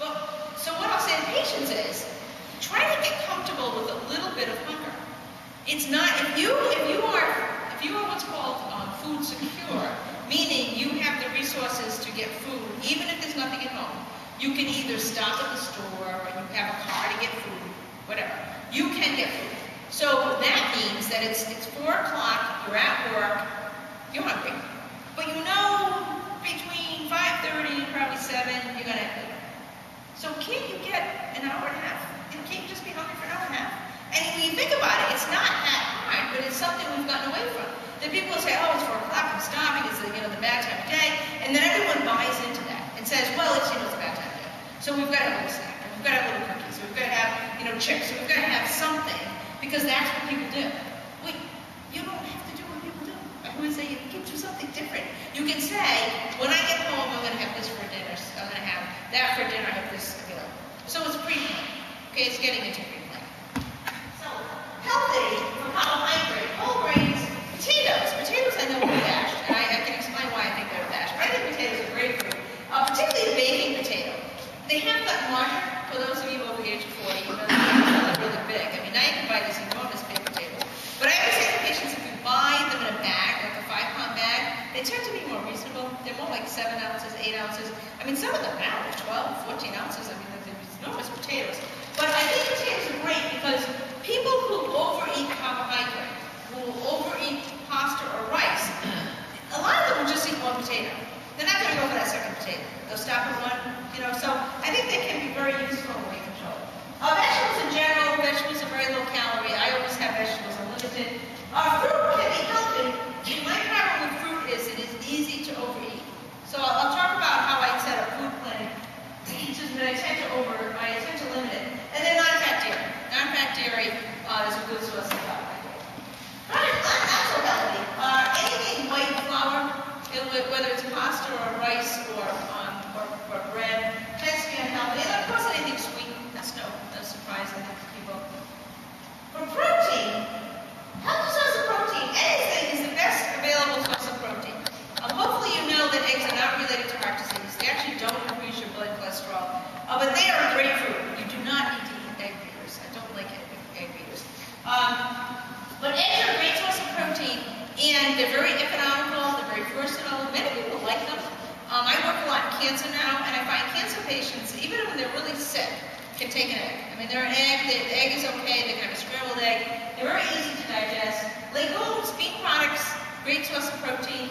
Well, so what I'll say to patients is, try to get comfortable with a little bit of hunger. It's not, if you are what's called food secure, meaning you have the resources to get food, even if there's nothing at home. You can either stop at the store, or you have a car to get food, whatever. You can get food. So that means that it's 4 o'clock, you're at work, you're hungry. But you know between 5:30 and probably 7, you're going to eat. So can't you get an hour and a half? Can't you just be hungry for an hour and a half? And when you think about it, it's not that hard, but it's something we've gotten away from. Then people say, oh, it's 4 o'clock, I'm starving, it's the bad time of day, and then everyone buys into that and says, well, it's a bad time of day. So we've got to have a little snack, and we've got to have little cookies, so we've got to have chips, so we've got to have something, because that's what people do. Wait, you don't have to do what people do. I would say you can do something different. You can say, when I get home, I'm going to have this for dinner, I'm going to have that for dinner, I have this, So it's pre-planned. Okay, it's getting into pre-planned. So, healthy for carbohydrate, whole grains, potatoes. Potatoes I know are dashed, and I can explain why I think they're dashed. But I think potatoes are great food, particularly a baking potato. They have that marker, for those of you over the age of 40, they're really big. I mean, now you can buy these enormous big potatoes. But I always say to patients, if you buy them in a bag, like a 5-pound bag, they tend to be more reasonable. They're more like 7 ounces, 8 ounces. I mean, some of them now are 12, 14 ounces. I mean, they're enormous potatoes. But I think potatoes are great because people who overeat carbohydrate, who overeat pasta or rice, a lot of them will just eat one potato. They're not going to go for that second potato. They'll stop at one, so I think they can be very useful in weight control. Vegetables in general, vegetables are very low calorie. I always have vegetables unlimited. Fruit can be healthy. My problem with fruit is it is easy to overeat. So I'll talk about how I set up food planning. I tend to limit it. And then non-fat dairy. Non-fat dairy is a good source of carbohydrate. Not so healthy. Anything white flour, whether it's pasta or rice or bread, tends to be unhealthy. And of course, anything sweet. That's no surprise, I think, to people. For protein, healthy source of protein. Anything is the best available source of protein. Hopefully you know that eggs are not related to heart disease. They actually don't increase your blood cholesterol. But they are a great food. You do not need to eat egg beaters. I don't like egg beaters. But eggs are a great source of protein, and they're very economical, they're very versatile. Many people like them. I work a lot in cancer now, and I find cancer patients, even when they're really sick, can take an egg. I mean, they're an egg, the egg is okay, they can have a scrambled egg. They're very easy to digest. Legumes, bean products, great source of protein.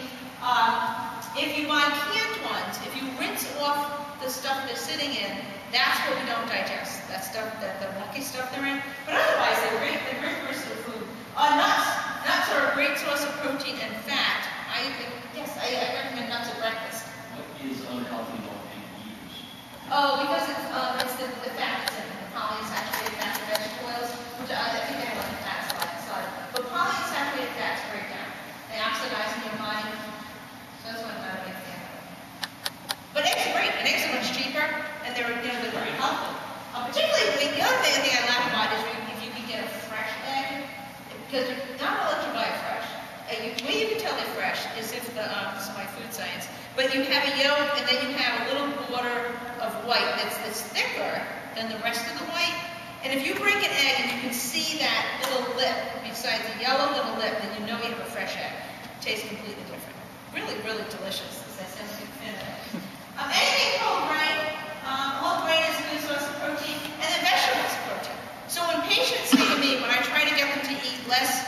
If you buy canned ones, if you rinse off the stuff they're sitting in, that's what we don't digest. That stuff, the lucky stuff they're in. But otherwise, they're very versatile food. Nuts. Nuts are a great source of protein and fat. I recommend nuts at breakfast. What is unhealthy about egg beaters? Oh, because it's the fat that's in it, the polyunsaturated fats and vegetable oils, which I think I want the fat slide. But polyunsaturated fats break down. They oxidize in your body. So that's what I'm not a big fan of. But eggs are great, and eggs are much cheaper, and they're very healthy. Particularly, the other thing I laugh about is if you can get a fresh egg, because not all that you buy are fresh. The way you can tell they're fresh is if this is my food science, but you have a yolk, and then you have a little border of white that's thicker than the rest of the white. And if you break an egg and you can see that little lip, besides the yellow little lip, then you know you have a fresh egg. It tastes completely different. Really, really delicious, as I said, a big fan of it. Anything whole grain is a good source of protein, and then vegetables are protein. So when patients say to me, when I try to get them to eat less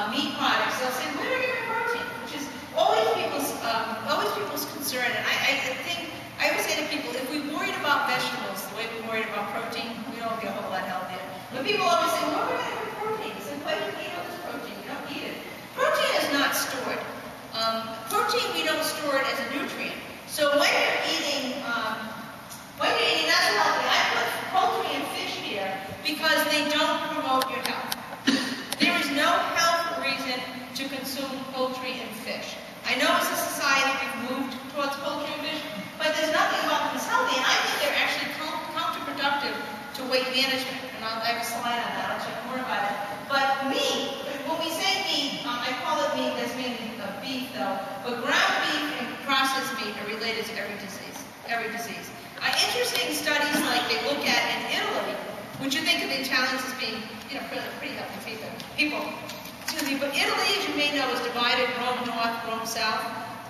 meat products, they'll say, where are you getting protein? Which is always people's concern. And I always say to people, if we worried about vegetables the way we worried about protein, we'd all be a whole lot healthier. But people always say, where are we getting protein? I said, why do you eat all this protein? You don't eat it. Protein is not stored. Protein, we don't store it as a nutrient. So when you're eating that's healthy. I put poultry and fish here because they don't promote your health. There is no health reason to consume poultry and fish. I know as a society we've moved towards poultry and fish, but there's nothing about them that's healthy, and I think they're actually counterproductive to weight management. And I have a slide on that. I'll talk more about it. But meat, when we say meat, I call it meat, that's mainly beef though, but ground beef and processed meat are related to every disease. Every disease. interesting studies like they look at in Italy, which you think of the Italians as being, pretty healthy people. Excuse me, but Italy, as you may know, is divided: Rome North, Rome South.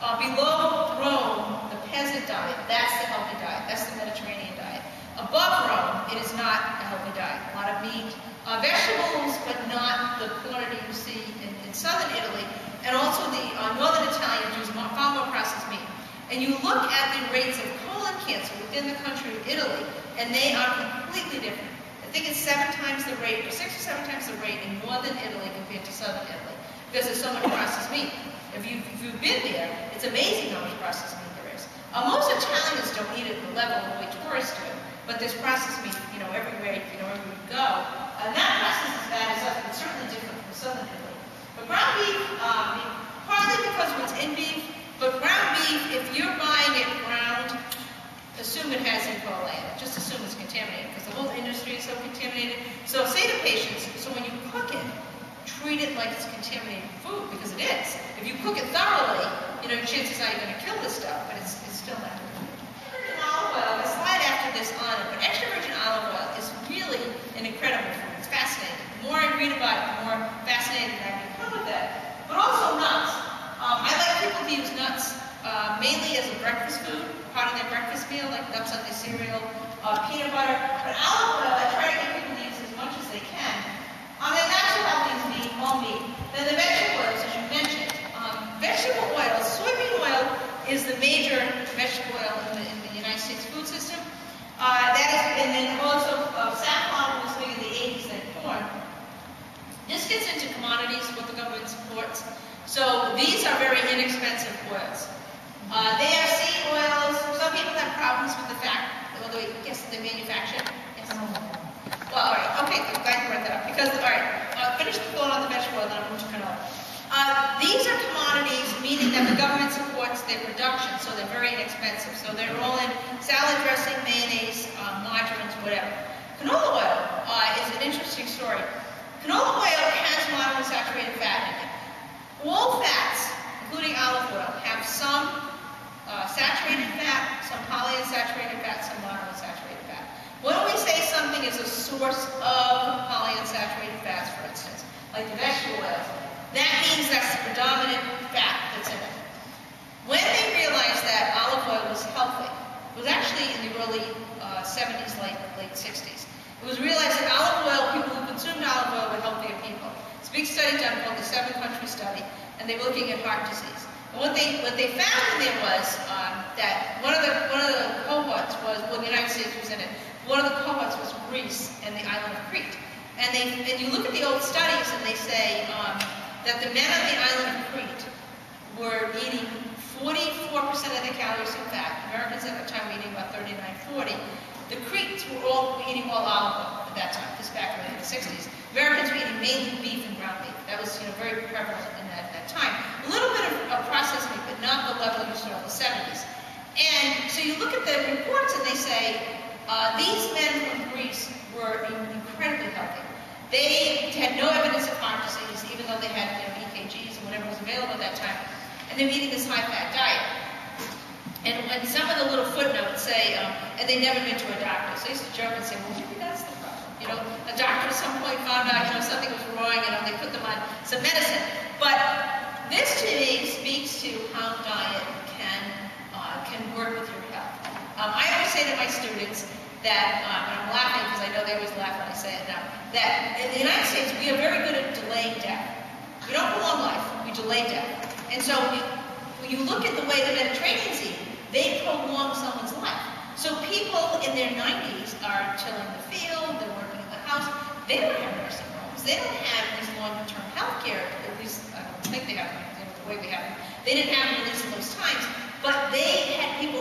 Below Rome, the peasant diet, that's the healthy diet. That's the Mediterranean diet. Above Rome, it is not a healthy diet. A lot of meat, vegetables, but not the quantity you see in southern Italy. And also the northern Italians use far more processed meat. And you look at the rates of colon cancer within the country of Italy, and they are completely different. I think it's 7 times the rate, or 6 or 7 times the rate in northern Italy compared to southern Italy, because there's so much processed meat. If you've been there, it's amazing how much processed meat there is. Most Italians don't eat it at the level the way tourists do, but there's processed meat, everywhere, everywhere you go. And that process is bad, it's certainly different from southern Italy. But ground beef, partly because of what's in beef, but ground beef, if you're buying it ground, assume it has E. coli in it. Just assume it's contaminated, because the whole industry is so contaminated. So say to patients, so when you cook it, treat it like it's contaminated food, because it is. If you cook it thoroughly, chances are you're going to kill this stuff, but it's still not good. Virgin olive oil, the slide after this on it, but extra virgin olive oil is really an incredible food. It's fascinating. The more I read about it, the more fascinated I become with it. But also nuts. I like people to use nuts mainly as a breakfast food, part of their breakfast meal, like nuts on their cereal, peanut butter. But olive oil, I try to get people to use as much as they can. They're not so healthy as meat, all meat. Then the vegetable oils, as you mentioned. Vegetable oil, soybean oil is the major vegetable oil in the United States food system. And then also safflower was big in the 80s, then corn. This gets into commodities, what the government supports. So these are very inexpensive oils. They are seed oils. Some people have problems with the fact, although yes, they manufacture. Yes. Well, all right. Okay, I'm glad you brought that up. Because, all right, finish the thought on the vegetable oil, then I'll move to canola. These are commodities, meaning that the government supports their production, so they're very inexpensive. So they're all in salad dressing, mayonnaise, margarines, whatever. Canola oil is an interesting story. Canola oil has monounsaturated fat in it. All fats, including olive oil, have some saturated fat, some polyunsaturated fat, some monounsaturated fat. When we say something is a source of polyunsaturated fats, for instance, like the vegetable oils, that means that's the predominant fat that's in it. When they realized that olive oil was healthy, it was actually in the early 70s, late 60s. It was realized that olive oil, people who consumed olive oil were healthier people. It's a big study done called the 7-country study, and they were looking at heart disease. And what they found in there was that one of the cohorts was, well, the United States was in it. One of the cohorts was Greece and the island of Crete. And you look at the old studies, and they say that the men on the island of Crete were eating 44% of their calories from fat. Americans at the time were eating about 39, 40. The Cretes were all eating all olive oil at that time, this back in the 60s. Americans were eating mainly beef and ground beef. That was very prevalent in that time. A little bit of processed meat, but not the level you saw in the 70s. And so you look at the reports, and they say these men from Greece were incredibly healthy. They had no evidence of heart disease, even though they had EKGs and whatever was available at that time. And they were eating this high-fat diet. And when some of the little footnotes say, and they never been to a doctor. So I used to joke and say, well, maybe that's the problem. A doctor at some point found out, something was wrong, they put them on some medicine. But this to me speaks to how diet can work with your health. I always say to my students that, and I'm laughing because I know they always laugh when I say it now, that in the United States we are very good at delaying death. We don't prolong life, we delay death. And so when you look at the way the Mediterraneans eat, they prolong someone's life. So people in their 90s are tilling the field, they're working in the house, they don't have nursing homes, they don't have these long-term health care, at least I don't think they have the way we have them. They didn't have them at least in those times, but they had people